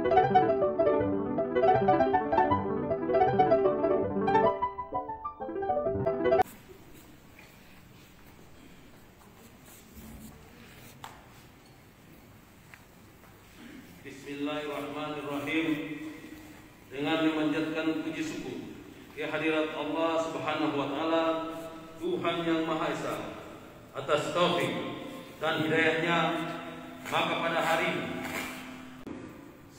Bismillahirrahmanirrahim. Dengan memanjatkan puji syukur kehadirat Allah Subhanahu wa taala, Tuhan yang Maha Esa, atas taufik dan hidayahnya, maka pada hari ini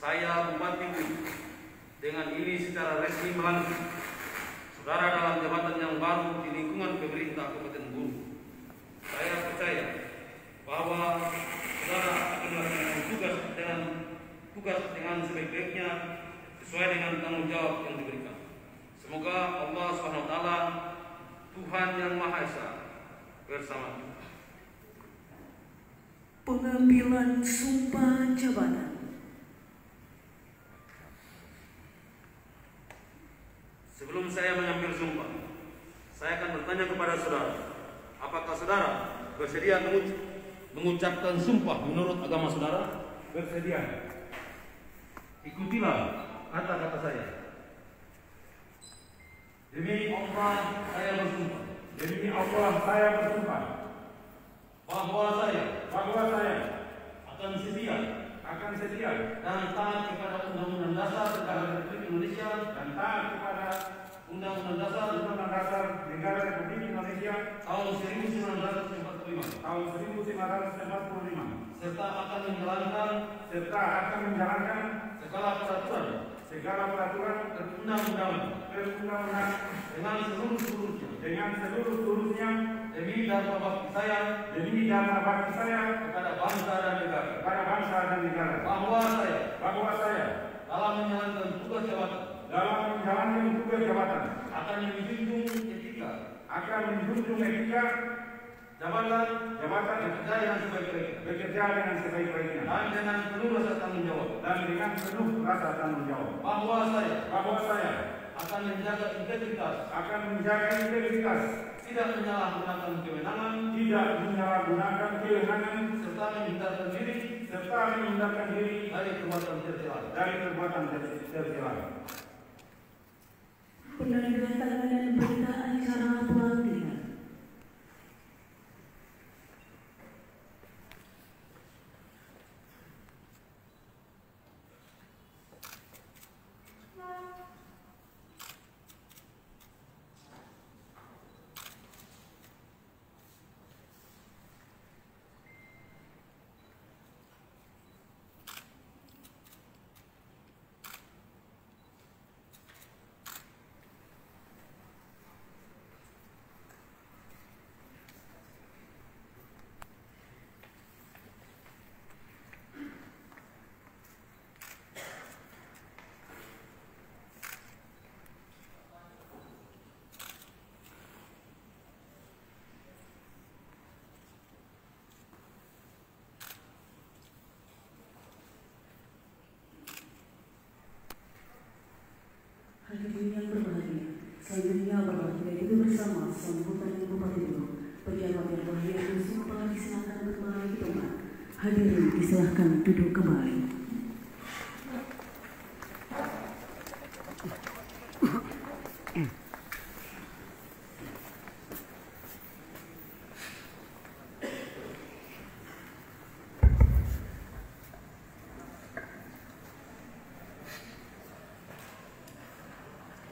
saya Bupati Buru dengan ini secara resmi melantik saudara dalam jabatan yang baru di lingkungan pemerintah Kabupaten Buru. Saya percaya bahwa saudara akan melaksanakan tugas dengan sebaik-baiknya sesuai dengan tanggung jawab yang diberikan. Semoga Allah SWT, Tuhan yang Maha Esa, bersama kita. Pengambilan sumpah jabatan. Sebelum saya mengambil sumpah, saya akan bertanya kepada saudara, apakah saudara bersedia mengucapkan sumpah menurut agama saudara? Bersedia? Ikutilah kata-kata saya. Demi Allah saya bersumpah. Demi Allah saya bersumpah Bahwa saya akan setia dan taat kepada Undang-Undang Dasar Negara Republik Indonesia Undang-Undang Dasar Negara Republik Indonesia tahun 1945 serta akan menjalankan segala peraturan perundang-undangan dengan seluruh-seluruhnya demi dharma bakti saya kepada bangsa dan negara. Bahwa saya dalam menjalankan tugas jabatan akan menjunjung etika jabatan bekerja dengan sebaik-baiknya dan dengan penuh rasa tanggung jawab. Bahwa saya akan menjaga integritas tidak menyalahgunakan kewenangan serta menghindarkan diri dari perbuatan tercela. Penandatanganan berita acara pelantikan. Hadirin yang berbahagia, selanjutnya Bapak Ibu bersama sambutan Bupati Buru, pejabat yang berbahagia sumpah disilakan kembali di tempat. Hadirin disilahkan duduk kembali.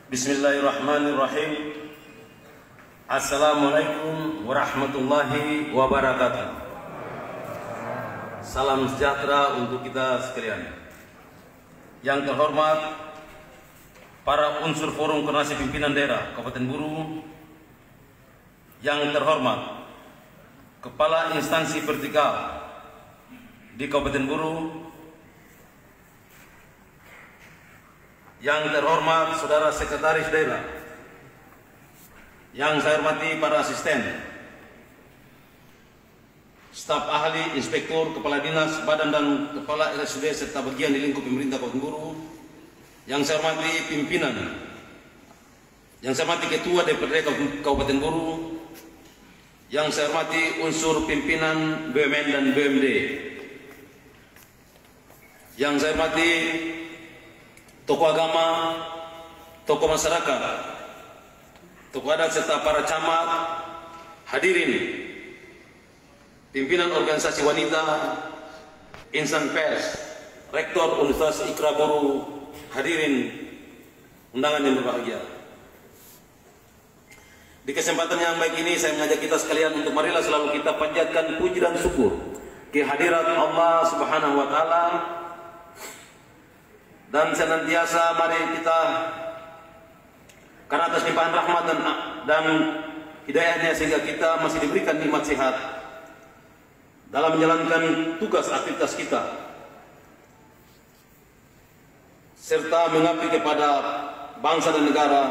Bismillahirrahmanirrahim. Assalamualaikum warahmatullahi wabarakatuh. Salam sejahtera untuk kita sekalian. Yang terhormat para unsur Forum Koordinasi Pimpinan Daerah Kabupaten Buru, yang terhormat Kepala Instansi Vertikal di Kabupaten Buru, yang terhormat Saudara Sekretaris Daerah, yang saya hormati para asisten, staf ahli, inspektur, kepala dinas, badan dan kepala RSUD serta bagian di lingkup pemerintah Kabupaten Buru, yang saya hormati pimpinan, yang saya hormati Ketua DPRD Kabupaten Buru, yang saya hormati unsur pimpinan BUMN dan BUMD, yang saya hormati tokoh agama, tokoh masyarakat, tokoh adat serta para camat, hadirin, pimpinan organisasi wanita, insan pers, rektor Universitas Ikra Boru, hadirin undangan yang berbahagia. Di kesempatan yang baik ini saya mengajak kita sekalian untuk marilah selalu kita panjatkan puji dan syukur kehadirat Allah Subhanahu wa taala, dan senantiasa mari kita karena atas limpahan rahmat dan hidayahnya sehingga kita masih diberikan nikmat sehat dalam menjalankan tugas aktivitas kita serta mengabdi kepada bangsa dan negara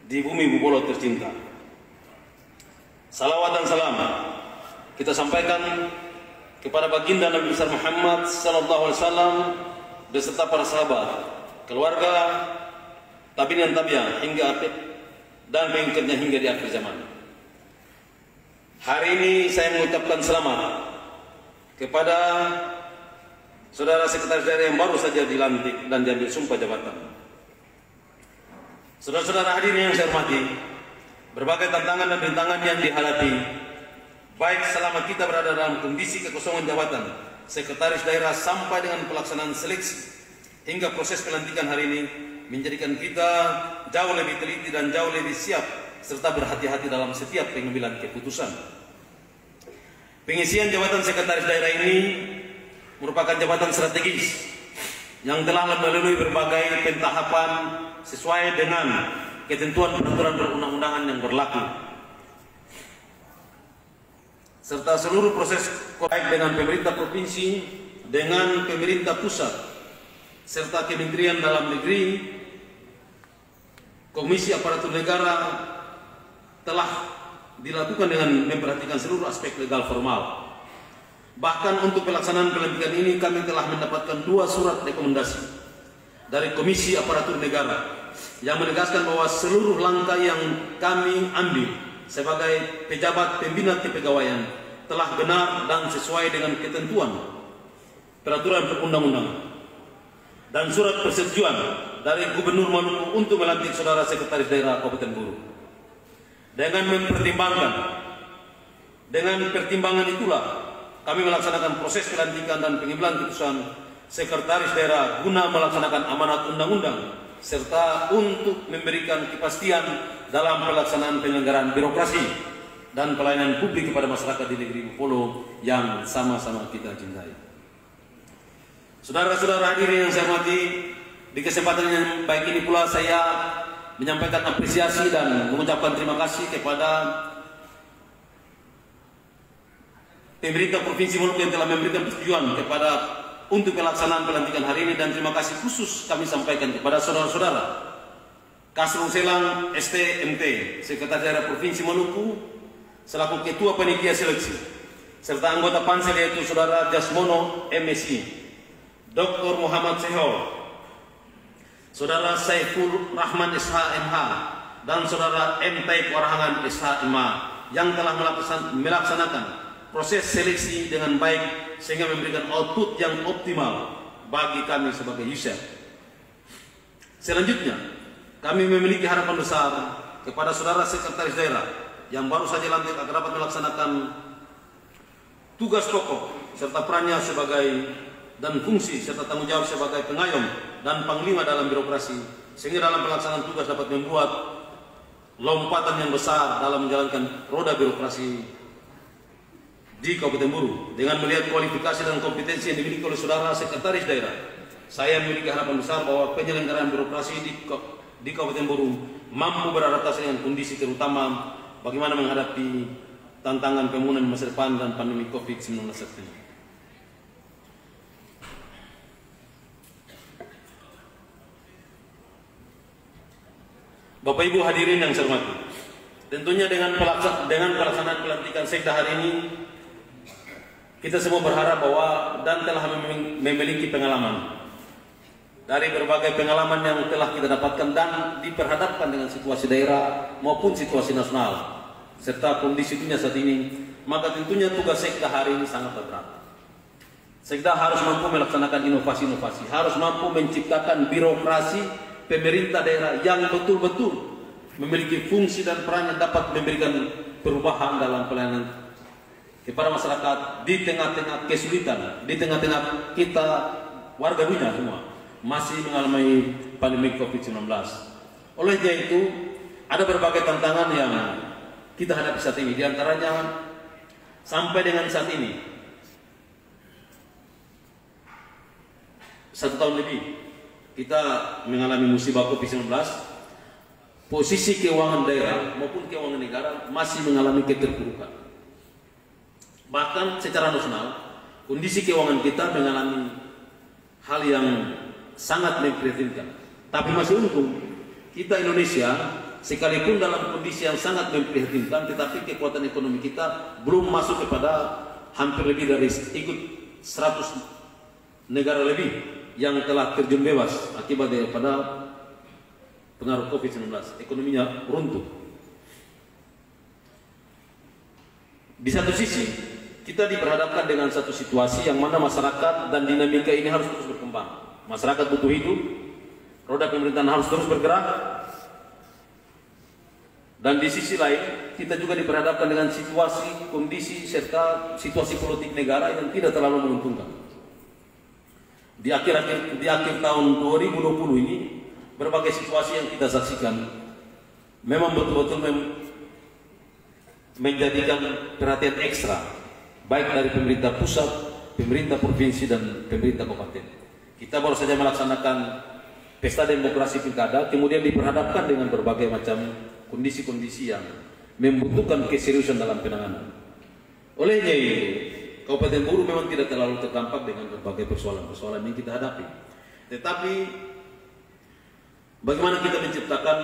di bumi Bubolo tercinta. Salawat dan salam kita sampaikan kepada baginda Nabi besar Muhammad sallallahu alaihi wasallam beserta para sahabat, keluarga, tabi'in dan tabi'ah hingga akhir dan pengikutnya hingga di akhir zaman. Hari ini saya mengucapkan selamat kepada saudara sekretaris daerah yang baru saja dilantik dan diambil sumpah jabatan. Saudara-saudara hadirin yang saya hormati, berbagai tantangan dan rintangan yang dihadapi, baik selama kita berada dalam kondisi kekosongan jabatan sekretaris daerah sampai dengan pelaksanaan seleksi hingga proses pelantikan hari ini, menjadikan kita jauh lebih teliti dan jauh lebih siap serta berhati-hati dalam setiap pengambilan keputusan. Pengisian jabatan sekretaris daerah ini merupakan jabatan strategis yang telah melalui berbagai pentahapan sesuai dengan ketentuan peraturan perundang-undangan yang berlaku, serta seluruh proses baik dengan pemerintah provinsi, dengan pemerintah pusat, serta Kementerian Dalam Negeri, Komisi Aparatur Negara telah dilakukan dengan memperhatikan seluruh aspek legal formal. Bahkan untuk pelaksanaan pelantikan ini kami telah mendapatkan 2 surat rekomendasi dari Komisi Aparatur Negara yang menegaskan bahwa seluruh langkah yang kami ambil sebagai pejabat pembina kepegawaian telah benar dan sesuai dengan ketentuan peraturan perundang-undangan dan surat persetujuan dari Gubernur Maluku untuk melantik saudara sekretaris daerah Kabupaten Buru. Dengan pertimbangan itulah kami melaksanakan proses pelantikan dan pengambilan keputusan sekretaris daerah guna melaksanakan amanat undang-undang serta untuk memberikan kepastian dalam pelaksanaan penyelenggaraan birokrasi dan pelayanan publik kepada masyarakat di negeri Bupolo yang sama-sama kita cintai. Saudara-saudara hadirin yang saya hormati, di kesempatan yang baik ini pula saya menyampaikan apresiasi dan mengucapkan terima kasih kepada pemerintah Provinsi Maluku yang telah memberikan persetujuan untuk pelaksanaan pelantikan hari ini, dan terima kasih khusus kami sampaikan kepada saudara-saudara Kasrul Selang STMT, Sekretaris Daerah Provinsi Maluku selaku Ketua Panitia Seleksi, serta anggota Pansel yaitu Saudara Jasmono MSI, Dr. Muhammad Sehol, Saudara Saiful Rahman SHMH, dan Saudara M. Taib Warahangan SHMA yang telah melaksanakan proses seleksi dengan baik sehingga memberikan output yang optimal bagi kami sebagai user. Selanjutnya, kami memiliki harapan besar kepada saudara sekretaris daerah yang baru saja lantik agar dapat melaksanakan tugas pokok serta perannya sebagai dan fungsi serta tanggung jawab sebagai pengayom dan panglima dalam birokrasi, sehingga dalam pelaksanaan tugas dapat membuat lompatan yang besar dalam menjalankan roda birokrasi di Kabupaten Buru. Dengan melihat kualifikasi dan kompetensi yang dimiliki oleh saudara sekretaris daerah, saya memiliki harapan besar bahwa penyelenggaraan birokrasi di Kabupaten Buru mampu beradaptasi dengan kondisi terutama bagaimana menghadapi tantangan pembangunan masa depan dan pandemi COVID-19 ini. Bapak Ibu hadirin yang saya hormati, tentunya dengan pelaksanaan pelantikan sekda hari ini, kita semua berharap bahwa dan telah memiliki pengalaman dari berbagai pengalaman yang telah kita dapatkan dan diperhadapkan dengan situasi daerah maupun situasi nasional serta kondisi dunia saat ini, maka tentunya tugas sekda hari ini sangat berat. Sekda harus mampu melaksanakan inovasi-inovasi, harus mampu menciptakan birokrasi pemerintah daerah yang betul-betul memiliki fungsi dan peran yang dapat memberikan perubahan dalam pelayanan kepada masyarakat di tengah-tengah kesulitan, di tengah-tengah kita warga dunia semua masih mengalami pandemi COVID-19. Oleh itu, ada berbagai tantangan yang kita hadapi saat ini. Di antaranya sampai dengan saat ini 1 tahun lebih kita mengalami musibah COVID-19. Posisi keuangan daerah maupun keuangan negara masih mengalami keterpurukan. Bahkan secara nasional, kondisi keuangan kita mengalami hal yang sangat memprihatinkan. Tapi masih untung, kita Indonesia sekalipun dalam kondisi yang sangat memprihatinkan, tetapi kekuatan ekonomi kita belum masuk kepada hampir lebih dari ikut 100 negara lebih yang telah terjun bebas akibat daripada pengaruh COVID-19. Ekonominya runtuh. Di satu sisi, kita diperhadapkan dengan satu situasi yang mana masyarakat dan dinamika ini harus terus berkembang. Masyarakat butuh hidup, roda pemerintahan harus terus bergerak. Dan di sisi lain, kita juga diperhadapkan dengan situasi, kondisi, serta situasi politik negara yang tidak terlalu menguntungkan. Di akhir tahun 2020 ini, berbagai situasi yang kita saksikan memang betul-betul menjadikan perhatian ekstra, baik dari pemerintah pusat, pemerintah provinsi, dan pemerintah kabupaten. Kita baru saja melaksanakan pesta demokrasi pilkada, kemudian diperhadapkan dengan berbagai macam kondisi-kondisi yang membutuhkan keseriusan dalam penanganan. Olehnya itu, Kabupaten Buru memang tidak terlalu terdampak dengan berbagai persoalan-persoalan yang kita hadapi. Tetapi bagaimana kita menciptakan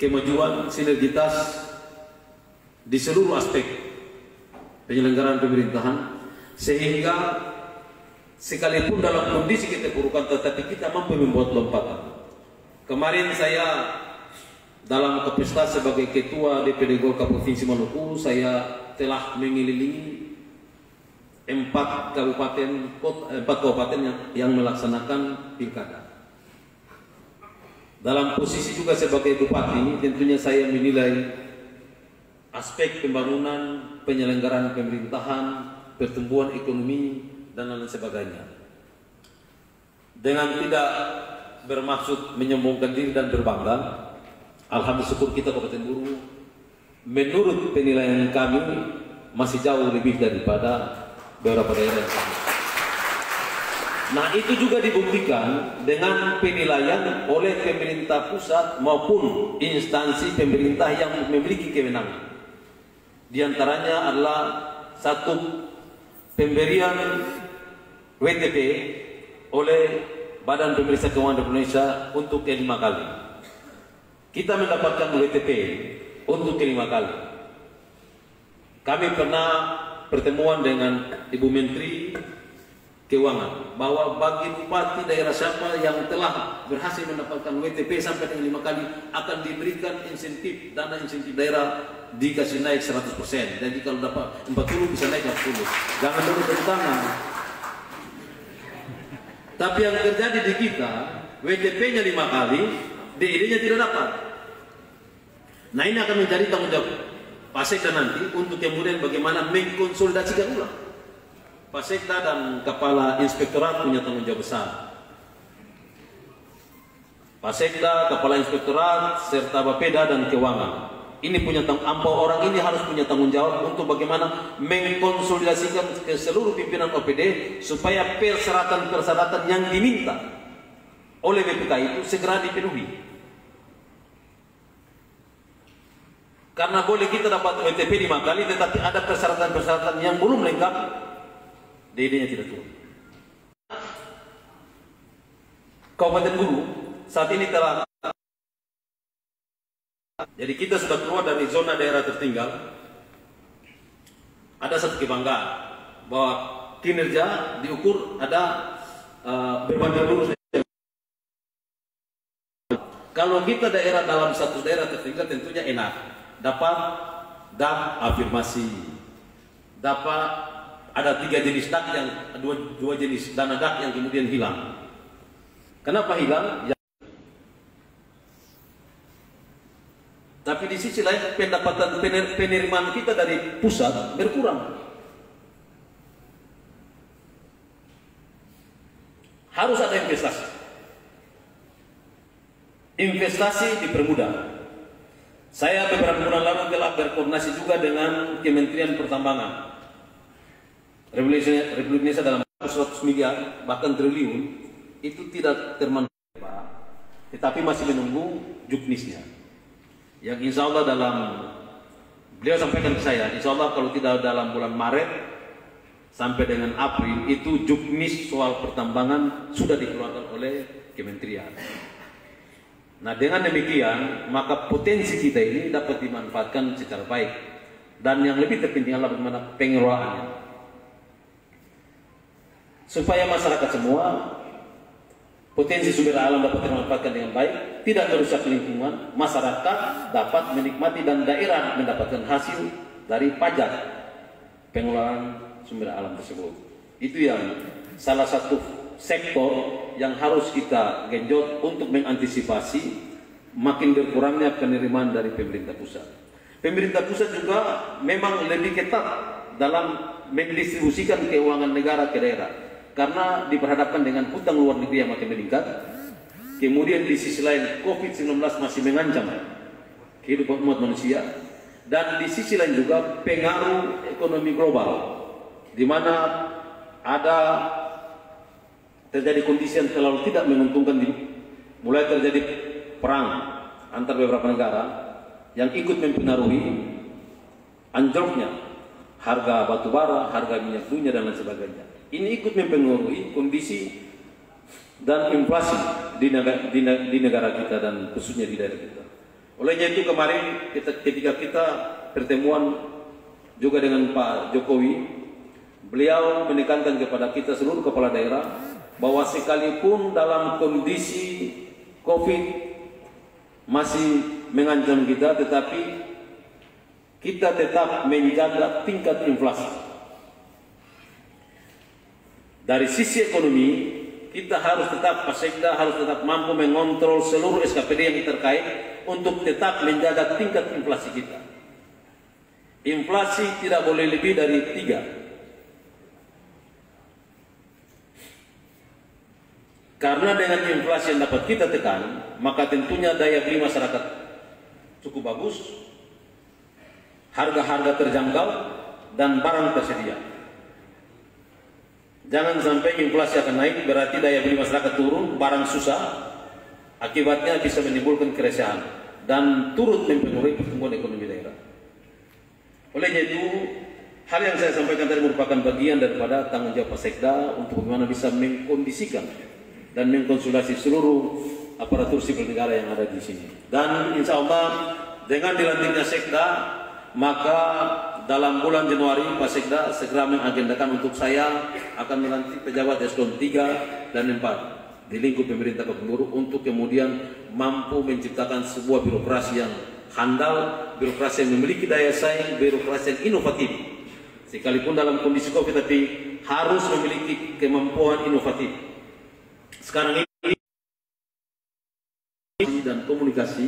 kemajuan sinergitas di seluruh aspek penyelenggaraan pemerintahan, sehingga sekalipun dalam kondisi keterpurukan tetapi kita mampu membuat lompatan. Kemarin saya dalam kapasitas sebagai Ketua DPD Golkar Provinsi Maluku, saya telah mengelilingi 4 kabupaten yang melaksanakan pilkada. Dalam posisi juga sebagai bupati, tentunya saya menilai aspek pembangunan, penyelenggaraan pemerintahan, pertumbuhan ekonomi, dan lain sebagainya. Dengan tidak bermaksud menyombongkan diri dan berbangga, alhamdulillah syukur kita Kabupaten Buru, menurut penilaian kami masih jauh lebih daripada beberapa daerah yang lain. Nah, itu juga dibuktikan dengan penilaian oleh pemerintah pusat maupun instansi pemerintah yang memiliki kewenangan. Di antaranya adalah satu pemberian WTP oleh Badan Pemeriksa Keuangan Indonesia untuk ke-5 kali. Kita mendapatkan WTP untuk ke-5 kali. Kami pernah pertemuan dengan Ibu Menteri Keuangan bahwa bagi bupati daerah siapa yang telah berhasil mendapatkan WTP sampai dengan 5 kali akan diberikan insentif, dana insentif daerah dikasih naik 100%. Jadi kalau dapat 40 bisa naik 40. Jangan dulu tepuk tangan. Tapi yang terjadi di kita, WTP-nya 5 kali, DID-nya tidak dapat. Nah, ini akan menjadi tanggung jawab Pak Sekda nanti untuk kemudian bagaimana mengkonsolidasikan ulang. Pak Sekda dan Kepala Inspektorat punya tanggung jawab besar. Pak Sekda, Kepala Inspektorat, serta Bapeda dan Keuangan. Ini punya orang ini harus punya tanggung jawab untuk bagaimana mengkonsolidasikan ke seluruh pimpinan OPD supaya persyaratan-persyaratan yang diminta oleh BPK itu segera dipenuhi. Karena boleh kita dapat WTP 5 kali, tetapi ada persyaratan-persyaratan yang belum lengkap, DD-nya tidak turun. Kabupaten Buru saat ini telah, jadi kita sudah keluar dari zona daerah tertinggal. Ada satu kebanggaan bahwa kinerja diukur ada berbanding lurus. Kalau kita daerah dalam satu daerah tertinggal tentunya enak, dapat DAP afirmasi, dapat ada 3 jenis dak yang dua jenis dana dak yang kemudian hilang. Kenapa hilang? Ya. Tapi di sisi lain pendapatan penerimaan kita dari pusat berkurang. Harus ada investasi. Investasi dipermudah. Saya beberapa bulan lalu telah berkoordinasi juga dengan Kementerian Pertambangan Republik Indonesia dalam 100 miliar bahkan triliun itu tidak termanfaat, tetapi masih menunggu juknisnya. Yang insya Allah beliau sampaikan ke saya, insya Allah kalau tidak dalam bulan Maret sampai dengan April itu juknis soal pertambangan sudah dikeluarkan oleh Kementerian. Nah dengan demikian maka potensi kita ini dapat dimanfaatkan secara baik, dan yang lebih terpenting adalah bagaimana pengelolaannya supaya masyarakat semua potensi sumber alam dapat dimanfaatkan dengan baik, tidak merusak lingkungan, masyarakat dapat menikmati dan daerah mendapatkan hasil dari pajak pengelolaan sumber alam tersebut. Itu yang salah satu sektor yang harus kita genjot untuk mengantisipasi makin berkurangnya penerimaan dari pemerintah pusat. Pemerintah pusat juga memang lebih ketat dalam mendistribusikan keuangan negara ke daerah, karena diperhadapkan dengan hutang luar negeri yang makin meningkat. Kemudian di sisi lain COVID-19 masih mengancam kehidupan umat manusia, dan di sisi lain juga pengaruh ekonomi global, di mana ada terjadi kondisi yang terlalu tidak menguntungkan, mulai terjadi perang antar beberapa negara yang ikut mempengaruhi anjloknya harga batu bara, harga minyak dunia dan lain sebagainya. Ini ikut mempengaruhi kondisi dan inflasi di negara kita dan khususnya di daerah kita. Olehnya itu kemarin ketika kita pertemuan juga dengan Pak Jokowi, beliau menekankan kepada kita seluruh kepala daerah bahwa sekalipun dalam kondisi COVID masih mengancam kita, tetapi kita tetap menjaga tingkat inflasi. Dari sisi ekonomi, kita harus tetap, Pasekda harus tetap mampu mengontrol seluruh SKPD yang terkait untuk tetap menjaga tingkat inflasi kita. Inflasi tidak boleh lebih dari 3. Karena dengan inflasi yang dapat kita tekan, maka tentunya daya beli masyarakat cukup bagus, harga-harga terjangkau, dan barang tersedia. Jangan sampai inflasi akan naik, berarti daya beli masyarakat turun, barang susah, akibatnya bisa menimbulkan keresahan dan turut mempengaruhi pertumbuhan ekonomi daerah. Olehnya itu, hal yang saya sampaikan tadi merupakan bagian daripada tanggung jawab Pasekda untuk bagaimana bisa mengkondisikan dan mengkonsultasi seluruh aparatur sipil negara yang ada di sini. Dan insya Allah dengan dilantiknya Sekda, maka dalam bulan Januari Pak Sekda segera mengagendakan untuk saya akan melantik pejabat eselon 3 dan 4 di lingkup pemerintah Kabupaten Buru untuk kemudian mampu menciptakan sebuah birokrasi yang handal, birokrasi yang memiliki daya saing, birokrasi yang inovatif. Sekalipun dalam kondisi COVID, tapi harus memiliki kemampuan inovatif. Sekarang ini dan komunikasi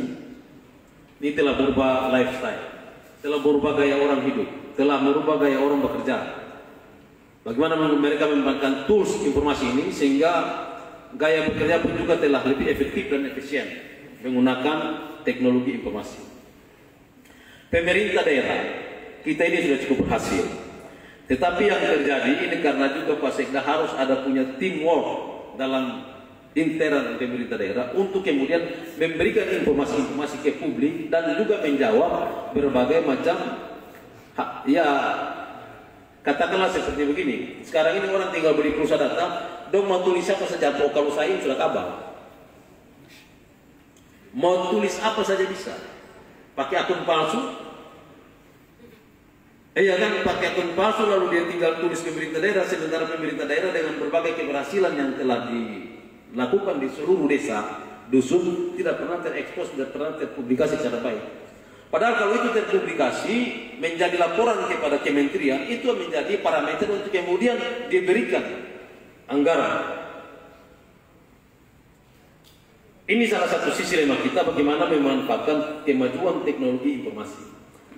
ini telah berubah lifestyle, telah berubah gaya orang hidup, telah merubah gaya orang bekerja. Bagaimana mereka memanfaatkan tools informasi ini sehingga gaya bekerja pun juga telah lebih efektif dan efisien menggunakan teknologi informasi. Pemerintah daerah kita ini sudah cukup berhasil, tetapi yang terjadi ini karena juga Pak Sekda harus ada punya teamwork dalam intern pemerintah daerah untuk kemudian memberikan informasi-informasi ke publik dan juga menjawab berbagai macam ya katakanlah seperti begini. Sekarang ini orang tinggal beli pulsa data, dong mau tulis apa saja, kalau saya sudah kabar. Mau tulis apa saja bisa. Pakai akun palsu. Iya kan, pakai akun palsu lalu dia tinggal tulis pemerintah daerah, sementara pemerintah daerah dengan berbagai keberhasilan yang telah dilakukan di seluruh desa, dusun tidak pernah terekspos, tidak pernah terpublikasi secara baik. Padahal kalau itu terpublikasi menjadi laporan kepada kementerian, itu menjadi parameter untuk kemudian diberikan anggaran. Ini salah satu sisi lemah kita bagaimana memanfaatkan kemajuan teknologi informasi.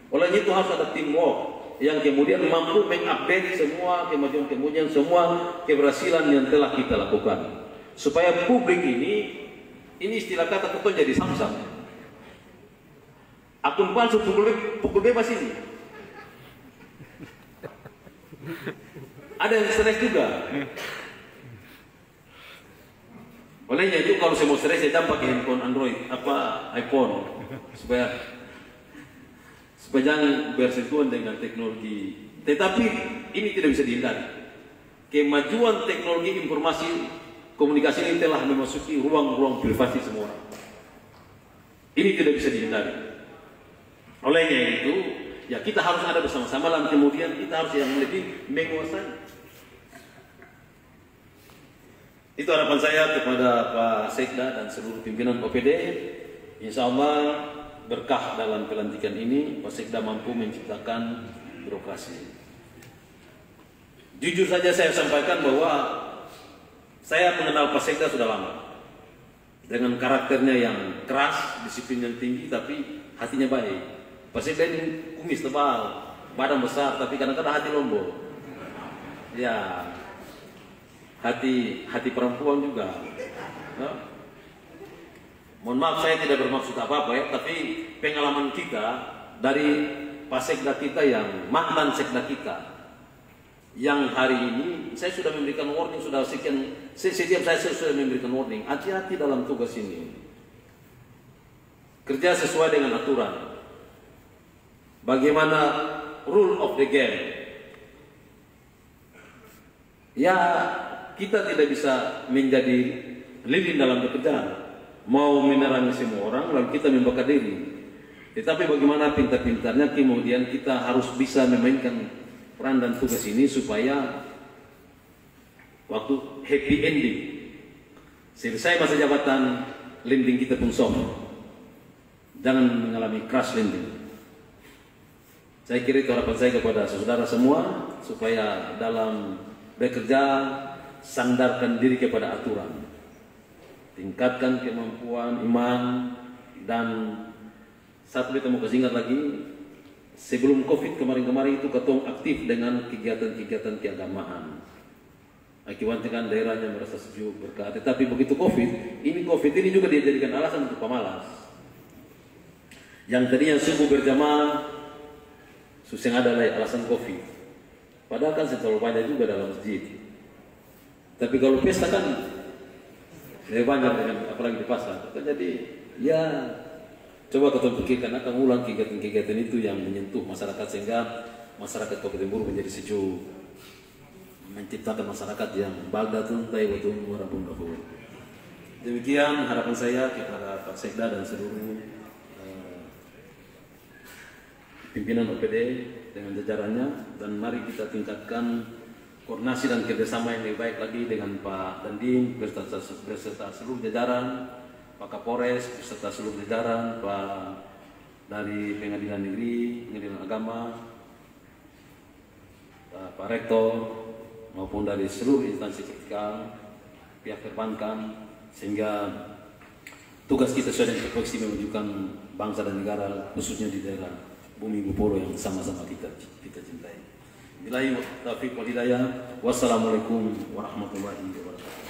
Oleh itu harus ada teamwork yang kemudian mampu mengupdate semua kemajuan-kemajuan, semua keberhasilan yang telah kita lakukan. Supaya publik ini istilah kata keton jadi samsam. Akun palsu pukul bebas ini. Ada yang stres juga. Olehnya itu kalau saya mau stres saya pakai handphone Android, iPhone, supaya jangan bersentuhan dengan teknologi. Tetapi ini tidak bisa dihindari. Kemajuan teknologi informasi komunikasi ini telah memasuki ruang-ruang privasi semua orang. Ini tidak bisa dihindari. Olehnya itu, ya kita harus ada bersama-sama dan kemudian kita harus yang lebih menguasai. Itu harapan saya kepada Pak Sekda dan seluruh pimpinan OPD. Insya Allah berkah dalam pelantikan ini, Pak Sekda mampu menciptakan birokrasi. Jujur saja saya sampaikan bahwa saya mengenal Pak Sekda sudah lama. Dengan karakternya yang keras, disiplin yang tinggi, tapi hatinya baik. Pak Sekda ini kumis tebal, badan besar, tapi kadang-kadang hati lombo. Ya, hati perempuan juga. No? Mohon maaf saya tidak bermaksud apa-apa ya, tapi pengalaman kita dari Pak Sekda kita yang mantan Sekda kita, yang hari ini saya sudah memberikan warning, sudah sekian, setiap saya sudah memberikan warning, hati-hati dalam tugas ini. Kerja sesuai dengan aturan. Bagaimana rule of the game. Ya, kita tidak bisa menjadi lilin dalam bekerja. Mau menerangi semua orang, lalu kita membakar diri. Tetapi bagaimana pintar-pintarnya kemudian kita harus bisa memainkan peran dan tugas ini supaya waktu happy ending, selesai masa jabatan, landing kita pun soft. Jangan mengalami crash landing. Saya kira itu harapan saya kepada saudara semua, supaya dalam bekerja sandarkan diri kepada aturan, tingkatkan kemampuan iman. Dan satu kita mau kasih ingat lagi, sebelum COVID kemarin-kemarin itu ketong aktif dengan kegiatan-kegiatan keagamaan. Akibatnya daerahnya merasa sejuk, berkah. Tetapi begitu COVID ini juga dijadikan alasan untuk pemalas. Yang tadinya subuh berjamaah, susah ada lagi alasan COVID. Padahal kan terlalu banyak juga dalam masjid. Tapi kalau pesta kan lebih banyak dengan apalagi di pasar. Jadi ya coba kita pikirkan akan ulang kegiatan-kegiatan itu yang menyentuh masyarakat sehingga masyarakat Kabupaten Buru menjadi sejuk, menciptakan masyarakat yang baldatun tayyibatun warabun ghafur. Demikian harapan saya kepada Pak Sekda dan seluruh pimpinan OPD dengan jajarannya, dan mari kita tingkatkan koordinasi dan kerjasama yang lebih baik lagi dengan Pak Dandim beserta seluruh jajaran, Pak Kapolres beserta seluruh jajaran, Pak dari Pengadilan Negeri, Pengadilan Agama, Pak Rektor maupun dari seluruh instansi vertikal, pihak perbankan, sehingga tugas kita sudah diproyeksi memajukan bangsa dan negara, khususnya di daerah Bumi Buporo yang sama-sama kita cintai. Billahi taufiq wal hidayah. Wassalamualaikum warahmatullahi wabarakatuh.